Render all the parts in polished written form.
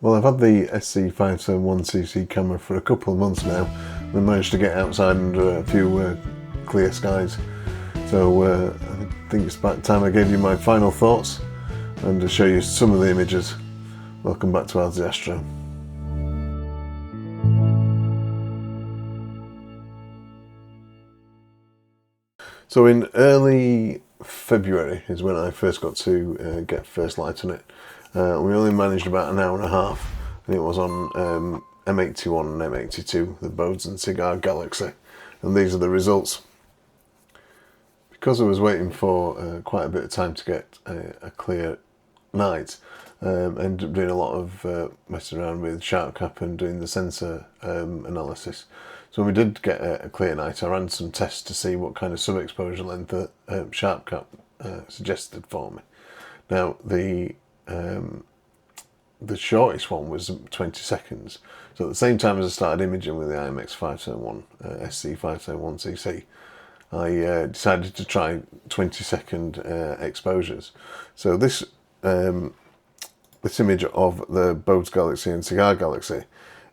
Well, I've had the SC571CC camera for a couple of months now. We managed to get outside under a few clear skies. So I think it's about time I gave you my final thoughts and to show you some of the images. Welcome back to the Astro. So in early February is when I first got to get first light on it. We only managed about an hour and a half, and it was on M81 and M82, the Bodes and Cigar Galaxy, and these are the results. Because I was waiting for quite a bit of time to get a clear night, I ended up doing a lot of messing around with sharp cap and doing the sensor analysis. So when we did get a clear night, I ran some tests to see what kind of sub-exposure length that sharp cap suggested for me. Now the shortest one was 20 seconds. So at the same time as I started imaging with the IMX571, SC571CC, I decided to try 20-second exposures. So this image of the Bodes Galaxy and Cigar Galaxy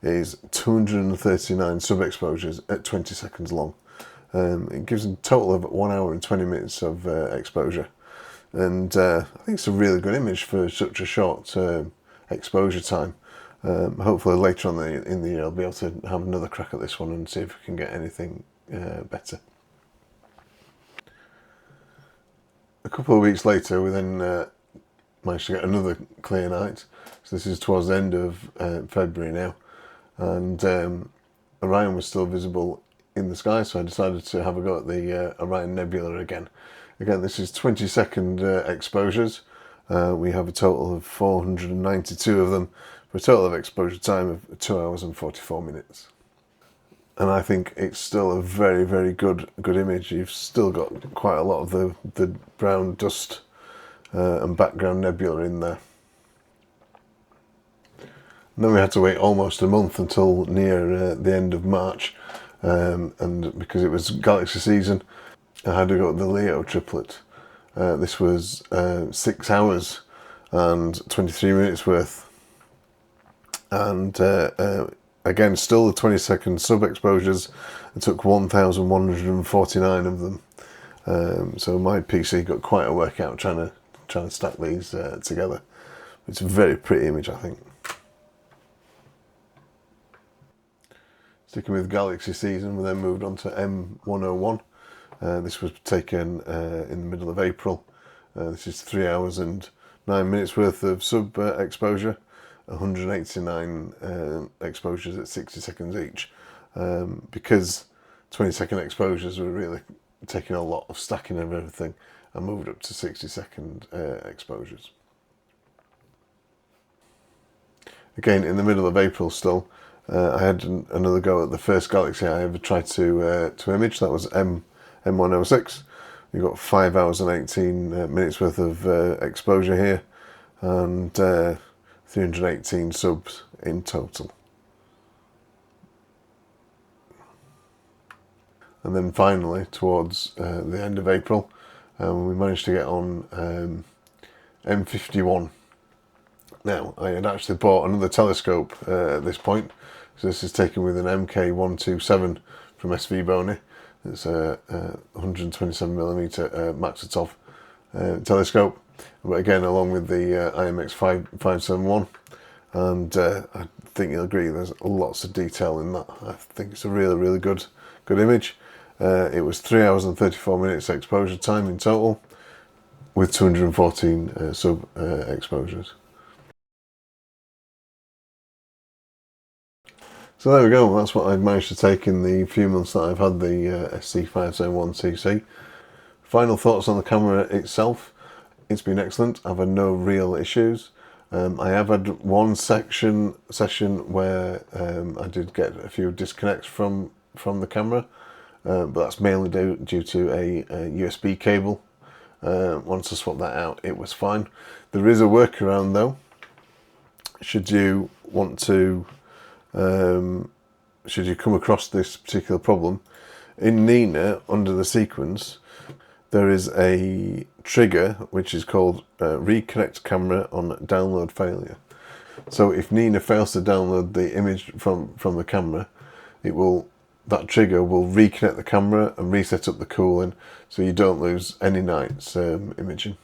is 239 sub-exposures at 20 seconds long. It gives a total of 1 hour and 20 minutes of exposure. And I think it's a really good image for such a short exposure time. Hopefully later on in the year I'll be able to have another crack at this one and see if we can get anything better. A couple of weeks later we then managed to get another clear night. So this is towards the end of February now, and Orion was still visible in the sky, so I decided to have a go at the Orion Nebula again. Again, this is 20-second exposures. We have a total of 492 of them, for a total of exposure time of 2 hours and 44 minutes. And I think it's still a very, very good image. You've still got quite a lot of the brown dust and background nebula in there. And then we had to wait almost a month until near the end of March, and because it was galaxy season, I had to go with the Leo triplet. This was 6 hours and 23 minutes worth, and again still the 20-second sub-exposures. It took 1,149 of them, so my PC got quite a workout trying to stack these together. It's a very pretty image, I think. Sticking with galaxy season, we then moved on to M101. This was taken in the middle of April. This is 3 hours and 9 minutes worth of sub exposure, 189 exposures at 60 seconds each. Because 20-second exposures were really taking a lot of stacking of everything, I moved up to 60-second exposures. Again, in the middle of April still, I had another go at the first galaxy I ever tried to image. That was M106. We got 5 hours and 18 minutes worth of exposure here, and 318 subs in total. And then finally, towards the end of April, we managed to get on M51. Now, I had actually bought another telescope at this point, so this is taken with an MK127 from SvBony's. It's a 127mm Maxitov telescope, but again along with the IMX571, and I think you'll agree there's lots of detail in that. I think it's a really good image. It was 3 hours and 34 minutes exposure time in total, with 214 sub exposures. So there we go, that's what I've managed to take in the few months that I've had the SC571CC. Final thoughts on the camera itself. It's been excellent. I've had no real issues. I have had one session where I did get a few disconnects from the camera, but that's mainly due to a USB cable. Once I swapped that out, it was fine. There is a workaround though, should you want to should you come across this particular problem. In Nina, under the sequence, there is a trigger which is called reconnect camera on download failure. So if Nina fails to download the image from the camera, that trigger will reconnect the camera and reset up the cooling, so you don't lose any night's imaging.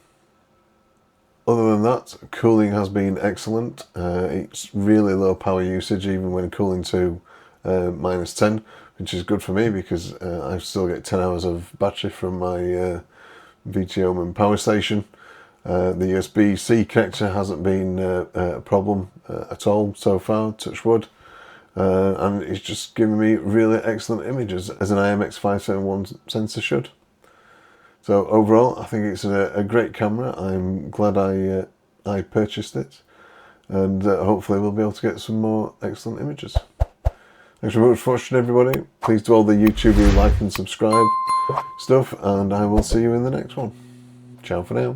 Other than that, cooling has been excellent. It's really low power usage even when cooling to -10, which is good for me because I still get 10 hours of battery from my VTOM power station. The USB-C connector hasn't been a problem at all so far, touch wood. And it's just giving me really excellent images, as an IMX571 sensor should. So overall, I think it's a great camera. I'm glad I purchased it, and hopefully we'll be able to get some more excellent images. Thanks very much for watching, everybody. Please do all the YouTube like and subscribe stuff, and I will see you in the next one. Ciao for now.